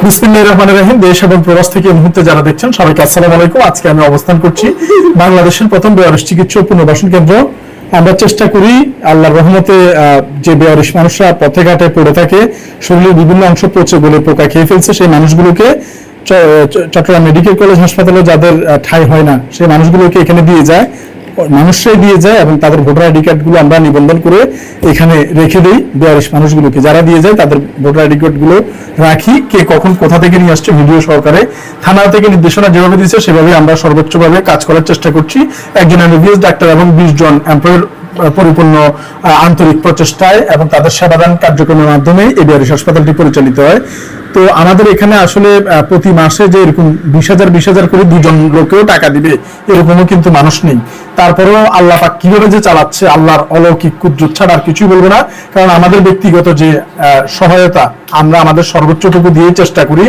বিসমিল্লাহির রহমানির রহিম। দেশ এবং প্রবাস থেকে এই মুহূর্তে যারা দেখছেন সবাইকে আসসালামু আলাইকুম। আজকে আমি অবস্থান করছি বাংলাদেশের প্রথম বেয়ারিশ চিকিৎসা ও পুনর্বাসন কেন্দ্র। আমরা চেষ্টা করি আল্লাহর রহমতে যে বেয়ারিশ মানুষরা পথে ঘাটে পড়ে থাকে, শরীরের বিভিন্ন অংশ পচে গলে পোকা খেয়ে ফেলছে, সেই মানুষগুলোকে চট্টগ্রাম মেডিকেল কলেজ হাসপাতালে যাদের ঠাঁই হয় না সেই মানুষগুলোকে এখানে দিয়ে যায়, মানুষরাই দিয়ে যায় এবং তাদের ভোটার আইডি কার্ড গুলো আমরা নিবন্ধন করে এখানে রেখে দিই। বেয়ারিশ মানুষগুলোকে যারা দিয়ে যায় তাদের ভোটার আইডি কার্ড গুলো রাখি, কে কখন কোথা থেকে নিয়ে আসছে ভিডিও সহকারে। থানা থেকে নির্দেশনা যেভাবে দিচ্ছে সেভাবে আমরা সর্বোচ্চভাবে কাজ করার চেষ্টা করছি। একজন এমবিবিএস ডাক্তার এবং 20 জন এমপ্লয়ের পরিপূর্ণ আন্তরিক প্রচেষ্টায় এবং তাদের সেবাদান কার্যক্রমের মাধ্যমে এই বেয়ারিশ হাসপাতালটি পরিচালিত হয়। তো আমাদের এখানে আসলে প্রতি মাসে যে এরকম 20,000 করে দুজন লোকেও টাকা দিবে এরকমও কিন্তু মানুষ নেই। তারপরেও আল্লাহ পাক কিভাবে যে চালাচ্ছে, আল্লাহর অলৌকিক কুদরত ছাড়া আর কিছুই বলবো না। কারণ আমাদের ব্যক্তিগত যে সহায়তা আমরা আমাদের সর্বোচ্চটুকু দিয়ে চেষ্টা করি।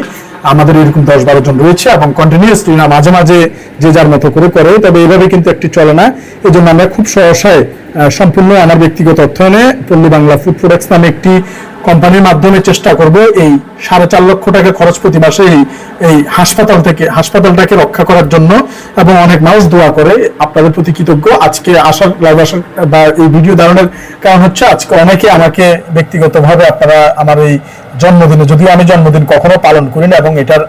আমাদের এরকম 10-12 জন রয়েছে এবং কন্টিনিউয়াসলি না, মাঝে মাঝে যে যার মতো করে, তবে এইভাবে কিন্তু একটি চলে না। এই জন্য আমরা খুব সহসায় সম্পূর্ণ আমার ব্যক্তিগত অর্থায়নে পল্লী বাংলা ফুড প্রোডাক্টস নামে একটি কোম্পানির মাধ্যমে চেষ্টা করব এই 4.5 লক্ষ টাকা খরচ প্রতি মাসে এই হাসপাতালটাকে রক্ষা করার জন্য। এবং অনেক মানুষ দোয়া করে, আপনাদের প্রতি কৃতজ্ঞ। আজকে লাইভ আসার বা এই ভিডিও ধারণের কারণ হচ্ছে আজকে অনেকে আমাকে ব্যক্তিগতভাবে আপনারা আমার এই জন্মদিনে, যদিও আমি জন্মদিন কখনো পালন করি না এবং এটার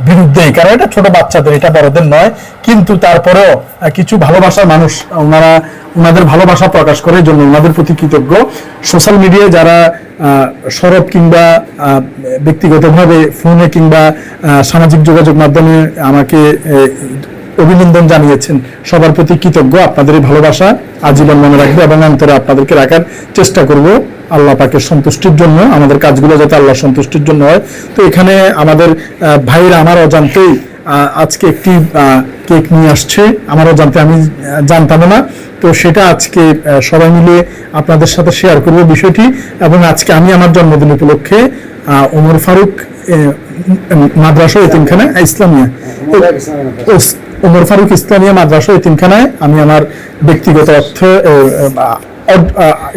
বিরুদ্ধেই, কারণ এটা ছোট বাচ্চাদের, এটা বড়দের নয়, কিন্তু তারপরেও কিছু ভালোবাসার মানুষ ওনাদের ভালোবাসা প্রকাশ করে, এই জন্য ওনাদের প্রতি কৃতজ্ঞ। সোশ্যাল মিডিয়ায় যারা সরব কিংবা ব্যক্তিগতভাবে ফোনে কিংবা সামাজিক যোগাযোগ মাধ্যমে আমাকে অভিনন্দন জানিয়েছেন, সবার প্রতি কৃতজ্ঞ। আপনাদের এই ভালোবাসা আজীবন মনে রাখবে এবং অন্তরে আপনাদেরকে রাখার চেষ্টা করব আল্লাহ পাকের সন্তুষ্টির জন্য, আমাদের কাজগুলো যাতে আল্লাহর সন্তুষ্টির জন্য হয়। তো এখানে আমাদের ভাইরা আমার অজান্তেই আজকে একটি কেক নিয়ে আসছে, আমার অজান্তে, আমি জানতাম না। তো সেটা আজকে সবাই মিলে আপনাদের সাথে শেয়ার করব বিষয়টি। এবং আজকে আমি আমার জন্মদিন উপলক্ষে ওমর ফারুক মাদ্রাসা এতিমখানা ইসলামিয়া, ওমর ফারুক ইসলামিয়া মাদ্রাসা এতিমখানায় আমি আমার ব্যক্তিগত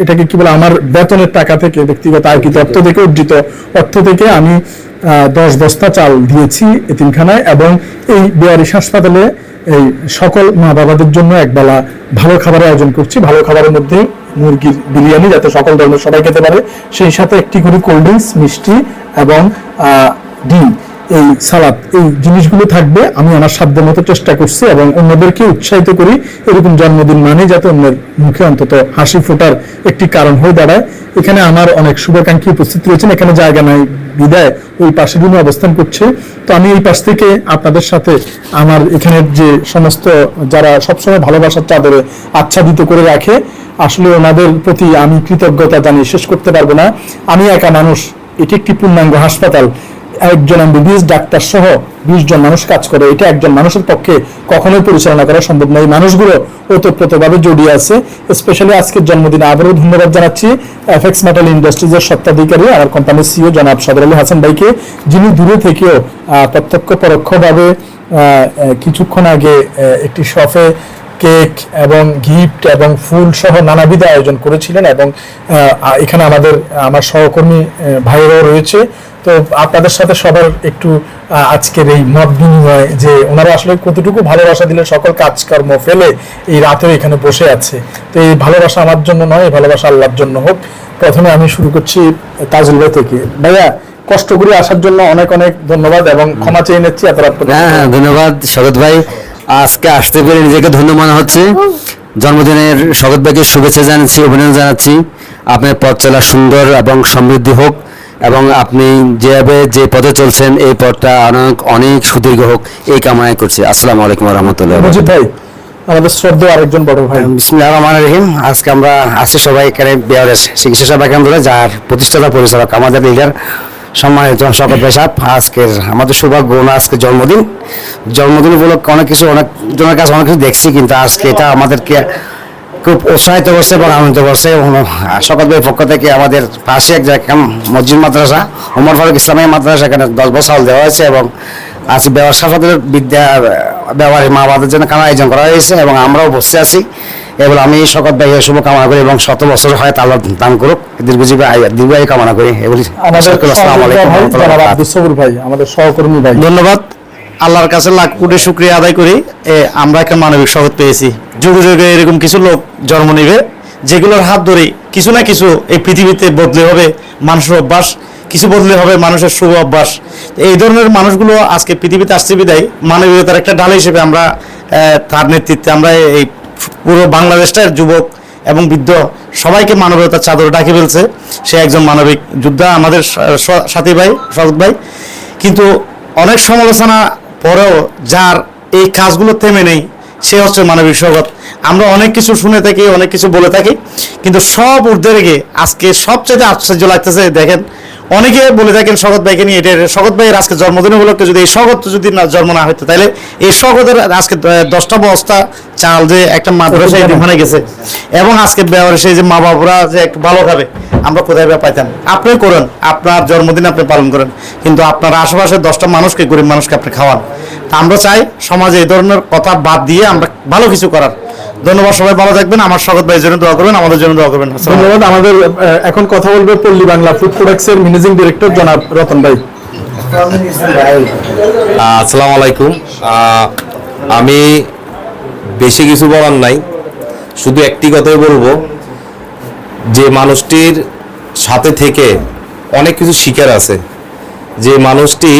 এটাকে কি বলে, আমার বেতনের টাকা থেকে, ব্যক্তিগত আয়কৃত অর্থ থেকে, অর্জিত অর্থ থেকে আমি 10 বস্তা চাল দিয়েছি এতিমখানায়। এবং এই বেয়ারিশ হাসপাতালে এই সকল মা বাবাদের জন্য একবেলা ভালো খাবারের আয়োজন করছি। ভালো খাবারের মধ্যে মুরগির বিরিয়ানি, যাতে সকল ধরনের সবাই খেতে পারে, সেই সাথে একটি করে কোল্ড ড্রিঙ্কস, মিষ্টি এবং ডিম, এই সালাদ, এই জিনিসগুলো থাকবে। আমি আমার সাধ্য মতো চেষ্টা করছি এবং অন্যদেরকে উৎসাহিত করি এরকম জন্মদিন মানে যাতে অন্যের মুখে অন্তত হাসি ফোটার একটি কারণ হয়ে দাঁড়ায়। এখানে আমার অনেক শুভাকাঙ্ক্ষী উপস্থিত রয়েছেন, এখানে জায়গা নাই বিদায় ওই পাশে রুমে অবস্থান করছে। তো আমি এই পাশ থেকে আপনাদের সাথে আমার এখানের যে সমস্ত যারা সবসময় ভালোবাসার চাদরে আচ্ছাদিত করে রাখে, আসলে ওনাদের প্রতি আমি কৃতজ্ঞতা জানিয়ে শেষ করতে পারবো না। আমি একা মানুষ, এটি একটি পূর্ণাঙ্গ হাসপাতাল, একজন এমবিবিএস ডাক্তার সহ 20 জন মানুষ কাজ করে। এটা একজন মানুষের পক্ষে কখনোই পরিচালনা করা সম্ভব নয়। এই মানুষগুলো ওতপ্রোতভাবে জড়িয়ে আছে। স্পেশালি আজকের জন্মদিনে আবারও ধন্যবাদ জানাচ্ছি এফএক্স মেটাল ইন্ডাস্ট্রিজের স্বত্বাধিকারী আমার কোম্পানির সিইও জনাব সদর আলী হাসান ভাইকে, যিনি দূরে থেকেও প্রত্যক্ষ পরোক্ষভাবে কিছুক্ষণ আগে একটি শপে কেক এবং গিফট এবং ফুল সহ নানাবিধ আয়োজন করেছিলেন। এবং এখানে আমার সহকর্মী ভাইয়েরাও রয়েছে। তো আপনাদের সাথে সবার একটু আজকের এই মত বিনিময়, যে ওনারা আসলে কতটুকু ভালোবাসা দিলে সকল কাজকর্ম ফেলে এই রাতেও এখানে বসে আছে। তো এই ভালোবাসা আমার জন্য নয়, এই ভালোবাসা আল্লাহর জন্য হোক। প্রথমে আমি শুরু করছি তাজুল ভাই থেকে। ভাইয়া, কষ্ট করে আসার জন্য অনেক অনেক ধন্যবাদ এবং ক্ষমা চেয়ে নিচ্ছি এত রাত। হ্যাঁ, ধন্যবাদ শরৎ ভাই। আজকে আসতে পেরে নিজেকে ধন্য মনে হচ্ছে। জন্মদিনের শরৎ ভাইকে শুভেচ্ছা জানাচ্ছি, অভিনন্দন জানাচ্ছি। আপনার পথ চলা সুন্দর এবং সমৃদ্ধি হোক এবং আপনি যেভাবে যে পথে চলছেন এই পথটা অনেক সুদীর্ঘ হোক, এই কামনাই করছি। আসসালামু আলাইকুম ওয়া রাহমাতুল্লাহ। মজিদ ভাই, আমাদের শ্রদ্ধেয় আরেকজন বড় ভাই। বিসমিল্লাহির রহমানির রহিম। আজকে আমরা আছি সবাই এখানে বেয়ারিশ চিকিৎসা সেবা কেন্দ্রে, যার প্রতিষ্ঠাতা পরিচালক আমাদের লিডার সম্মানিত শওকত ভাই সাহেব। আজকের আমাদের সৌভাগ্য, আজকে জন্মদিন উপলক্ষে অনেক জনের কাছে অনেক কিছু দেখছি, কিন্তু আজকে এটা আমাদেরকে খুব উৎসাহিত করছে এবং আনন্দিত করছে। শওকত ভাইয়ের পক্ষ থেকে আমাদের পাশে এক জায়গায় মসজিদ মাদ্রাসা, ওমর ফারুক ইসলামিয়া মাদ্রাসা, এখানে 10 বছর চাল দেওয়া হয়েছে এবং আজ ব্যবসার সাথে ব্যবহারের মা বাবাদের জন্য খানা আয়োজন করা হয়েছে এবং আমরাও বসে আছি। এবার আমি শকত ভাইকে শুভ কামনা করি এবং 100 বছর হয় আল্লাহ দান করুক, দীর্ঘজীবী দীর্ঘায়ু কামনা করি। এগুলি আমাদের আসসালামু আলাইকুম ওয়া রাহমাতুল্লাহি ওয়া বারাকাতুহু। আব্দুস সবুর ভাই, আমাদের সহকর্মী ভাই। ধন্যবাদ, আল্লাহর কাছে লাখ কোটি শুকরিয়া আদায় করি। আমরা একটা মানবিক শপথ পেয়েছি। যুগে যুগে এরকম কিছু লোক জন্ম নেবে যেগুলোর হাত ধরে কিছু না কিছু এই পৃথিবীতে বদলে হবে মানুষের অভ্যাস, কিছু বদলে হবে মানুষের শুভ অভ্যাস। এই ধরনের মানুষগুলো আজকে পৃথিবীতে আসছে বিদায় মানবিকতার একটা ঢাল হিসেবে আমরা তার নেতৃত্বে আমরা এই পুরো বাংলাদেশটার যুবক এবং বৃদ্ধ সবাইকে মানবতার চাদর ঢাকি ফেলছে। সে একজন মানবিক যোদ্ধা, আমাদের সাথী ভাই, শরৎ ভাই। কিন্তু অনেক সমালোচনা পরেও যার এই কাজগুলো থেমে নেই, সে হচ্ছে মানবিক জগৎ। আমরা অনেক কিছু শুনে থাকি, অনেক কিছু বলে থাকি, কিন্তু সব ঊর্ধ্বে রেখে আজকে সবচেয়ে আশ্চর্য লাগতেছে। দেখেন, অনেকে বলে থাকেন শকত ভাইকে নিয়ে, এটা শকত ভাইয়ের আজকে জন্মদিন উপলক্ষে যদি এই শকত যদি না জন্ম না হইতো, তাহলে এই শকতের আজকে 10টা বস্তা চাল যে একটা মাদ্রাসায় ওখানে গেছে, এবং আজকে বেওয়ারিশে যে মা বাবারা যে একটু ভালো খাবে, আমরা কোথায় পাইতাম। আপনি করেন, আপনার জন্মদিন আপনি পালন করেন, কিন্তু আপনার আশেপাশে 10টা মানুষকে, গরিব মানুষকে আপনি খাওয়ান। তা আমরা চাই সমাজে এই ধরনের কথা বাদ দিয়ে আমরা ভালো কিছু করার। ধন্যবাদ, সবাই ভালো থাকবেন। আমার শকত ভাইয়ের জন্য দোয়া করবেন, আমাদের জন্য দোয়া করবেন। ধন্যবাদ। আমাদের এখন কথা বলবে পল্লী বাংলা ফুড প্রোডাক্টস এর ম্যানেজিং ডিরেক্টর জনাব রতন ভাই। আসসালামু আলাইকুম। আমি বেশি কিছু বলার নাই, শুধু একটি কথাই বলবো যে মানুষটির সাথে থেকে অনেক কিছু শিকার আছে। যে মানুষটি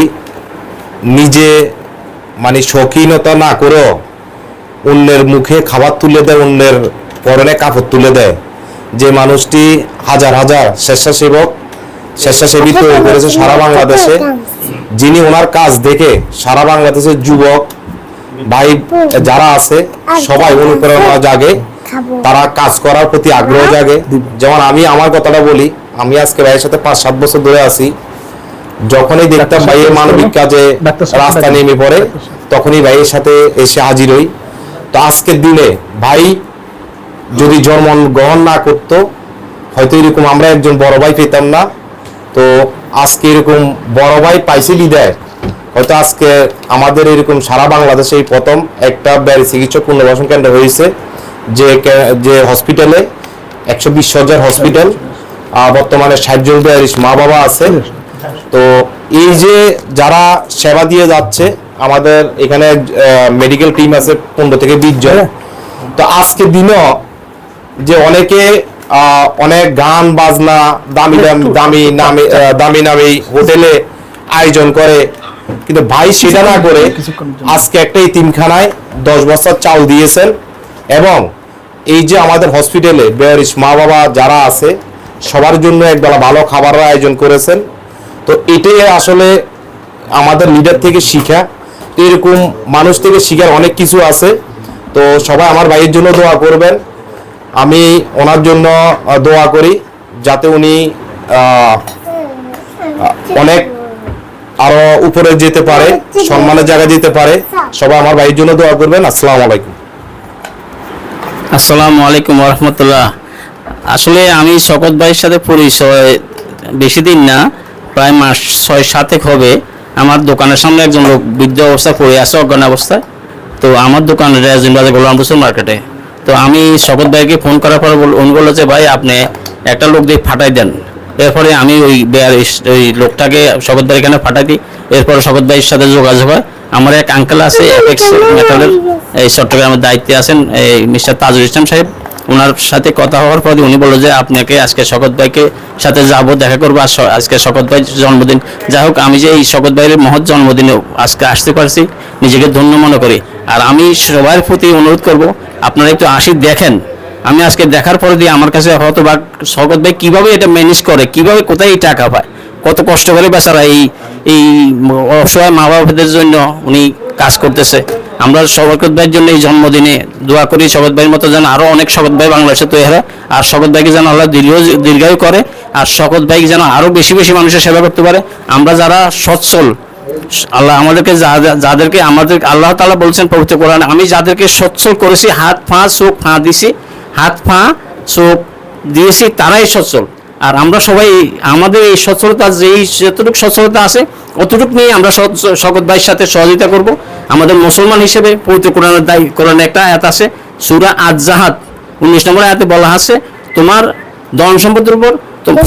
নিজে মানে শৌখিনতা না করেও অন্যের মুখে খাবার তুলে দেয়, অন্যের পরনে কাপড় তুলে দেয়। যে মানুষটি হাজার হাজার স্বেচ্ছাসেবী তৈরি করেছে সারা বাংলাদেশে, যিনি ওনার কাজ দেখে সারা বাংলাদেশের যুবক ভাই যারা আছে সবাই অনুপ্রেরণা জাগে, তারা কাজ করার প্রতি আগ্রহ জাগে। যেমন আমি আমার কথাটা বলি, আমি আজকে ভাইয়ের সাথে 5-7 বছর ধরে আছি। যখনই দেখতাম ভাইয়ের মানবিক কাজে রাস্তা নেমে পড়ে, তখনই ভাইয়ের সাথে এসে হাজির হই। তো আজকের দিনে ভাই যদি জন্মগ্রহণ না করতো, হয়তো এরকম আমরা একজন বড় ভাই পেতাম না। তো আজকে এরকম বড় ভাই পাইছি বিদায় হয়তো আজকে আমাদের এরকম সারা বাংলাদেশে এই প্রথম একটা ব্যারি চিকিৎসক পুনর্বাসন কেন্দ্র হয়েছে, যে হসপিটালে 120 শয্যার হসপিটাল, বর্তমানে 60 জন ব্যারিশ মা বাবা আছে। তো এই যে যারা সেবা দিয়ে যাচ্ছে, আমাদের এখানে মেডিকেল টিম আছে 15 থেকে 20 জন। তো আজকে দিনও যে অনেকে অনেক গান বাজনা দামি নামি হোটেলে আয়োজন করে, কিন্তু ভাই সেটা না করে আজকে একটা এতিমখানায় 10 বস্তা চাল দিয়েছেন। এবং এই যে আমাদের হসপিটালে বেয়ারিশ মা বাবা যারা আছে সবার জন্য একবেলা ভালো খাবারের আয়োজন করেছেন। তো এটাই আসলে আমাদের লিডার থেকে শিখা। এরকম মানুষ থেকে শিখার অনেক কিছু আছে। তো সবাই আমার ভাইয়ের জন্য দোয়া করবেন, আমি ওনার জন্য দোয়া করি যাতে উনি অনেক আরো উপরে যেতে পারে, সম্মানের জায়গায় যেতে পারে। সবাই আমার ভাইয়ের জন্য দোয়া করবেন। আসসালামু আলাইকুম। আসসালামু আলাইকুম ওয়া রাহমাতুল্লাহ। আসলে আমি শকত ভাইয়ের সাথে পরিচয় বেশি দিন না, প্রায় মাস 6-7 হবে। আমার দোকানের সামনে একজন লোক বৃদ্ধ অবস্থায় পড়ে আছে, অজ্ঞান অবস্থায়। তো আমার দোকান রেজিন বাজার গোলাম রসুল মার্কেটে। তো আমি শকত ভাইকে ফোন করার পর উনি বললো যে ভাই আপনি একটা লোক দিয়ে ফাটাই দেন। এরপরে আমি ওই লোকটাকে শকত ভাইয়ের এখানে ফাটাই দিই। এরপরে শকত ভাইয়ের সাথে যোগাযোগ হয়। আমার এক আঙ্কেল আছে অ্যাপেক্স মেটালের, এই চট্টগ্রামের দায়িত্বে আছেন এই মিস্টার তাজুল ইসলাম সাহেব। ওনার সাথে কথা হওয়ার পরে উনি বললো যে আপনাকে আজকে শকত ভাইকে সাথে যাব, দেখা করবো। আজকে শকত ভাইয়ের জন্মদিন। যাই হোক, আমি যে এই শকত ভাইয়ের মহৎ জন্মদিনে আজকে আসতে পারছি, নিজেকে ধন্য মনে করি। আর আমি সবার প্রতি অনুরোধ করব, আপনারা একটু আসি দেখেন। আমি আজকে দেখার পরে দিয়ে আমার কাছে হয়তো বা শকত ভাই কীভাবে এটা ম্যানেজ করে, কীভাবে কোথায় এই টাকা পায়, কত কষ্ট করে বেচারা এই অসহায় মা বাবাদের জন্য উনি কাজ করতেছে। আমরা শকত ভাইয়ের জন্য এই জন্মদিনে দোয়া করি, শকত ভাইয়ের মতো যেন আরও অনেক শকত ভাই বাংলাদেশে তৈরি হয়। আর শকত ভাইকে যেন আল্লাহ দীর্ঘায়ু করে, আর শকত ভাইকে যেন আরও বেশি বেশি মানুষের সেবা করতে পারে। আমরা যারা সচ্ছল, আল্লাহ আমাদেরকে যাদেরকে আমাদের আল্লাহ তাআলা বলছেন পবিত্র কোরআনে, আমি যাদেরকে সচ্ছল করেছি, হাত পা চোখ ফা দিছি, হাত পা চোখ দিয়েছি, তারাই সচ্ছল। আর আমরা সবাই আমাদের এই সচ্ছলতা, যতটুকু সচ্ছলতা আছে অতটুকু নিয়ে আমরা শকত ভাইয়ের সাথে সহযোগিতা করব। আমাদের মুসলমান হিসেবে পবিত্র কোরআনে একটা আয়াত আছে, সূরা আজ-জাহাদ 19 নম্বর আয়াতে বলা আছে তোমার ধন সম্পদের উপর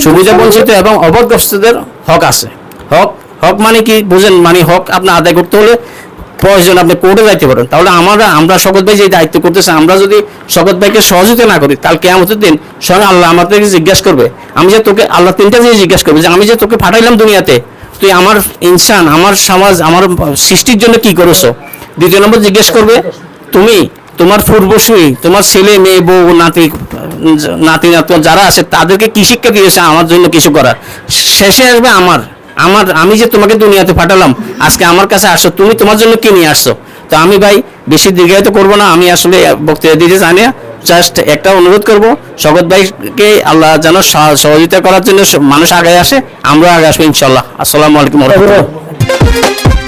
সুবিধা বঞ্চিত এবং অবগ্রস্তদের হক আছে। হক হক মানে কি বুঝেন? মানে হক আপনি আদায় করতে হলে প্রয়োজন আপনি কোর্টে যাইতে পারেন। তাহলে আমরা শওকত ভাই যে দায়িত্ব করতেছে, আমরা যদি শওকত ভাইকে সহযোগিতা না করি, কাল কিয়ামতের দিন স্বয়ং আল্লাহ আমাদেরকে জিজ্ঞাসা করবে, আমি যে তোকে, আল্লাহ 3টা জিনিস জিজ্ঞাসা করবে যে আমি যে তোকে পাঠাইলাম দুনিয়াতে, তুই আমার ইনসান, আমার সমাজ, আমার সৃষ্টির জন্য কি করেছো। 2 নম্বর জিজ্ঞেস করবে তুমি তোমার পূর্বসূরি, তোমার ছেলে মেয়ে বউ নাতি নাতি যারা আছে তাদেরকে কি শিক্ষা দিয়েছে আমার জন্য কিছু করার। শেষে আসবে আমি যে তোমাকে দুনিয়াতে পাঠালাম, আজকে আমার কাছে আসছো, তুমি তোমার জন্য কি নিয়ে আসছো। তো আমি ভাই বেশি দীর্ঘায়িত করবো না, আমি আসলে বক্তৃতা দিতে জানি না, জাস্ট একটা অনুরোধ করবো শওকত ভাইকে আল্লাহ যেন সহযোগিতা করার জন্য মানুষ আগে আসে, আমরা আগে আসবো ইনশাল্লাহ। আসসালামু আলাইকুম ওয়া রাহমাতুল্লাহ।